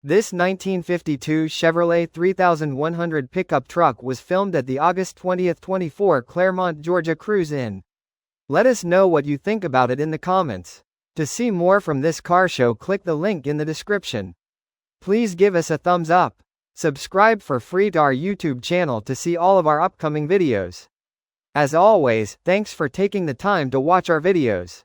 This 1952 Chevrolet 3100 pickup truck was filmed at the August 20, 24 Claremont, Georgia cruise-in. Let us know what you think about it in the comments. To see more from this car show, click the link in the description. Please give us a thumbs up. Subscribe for free to our YouTube channel to see all of our upcoming videos. As always, thanks for taking the time to watch our videos.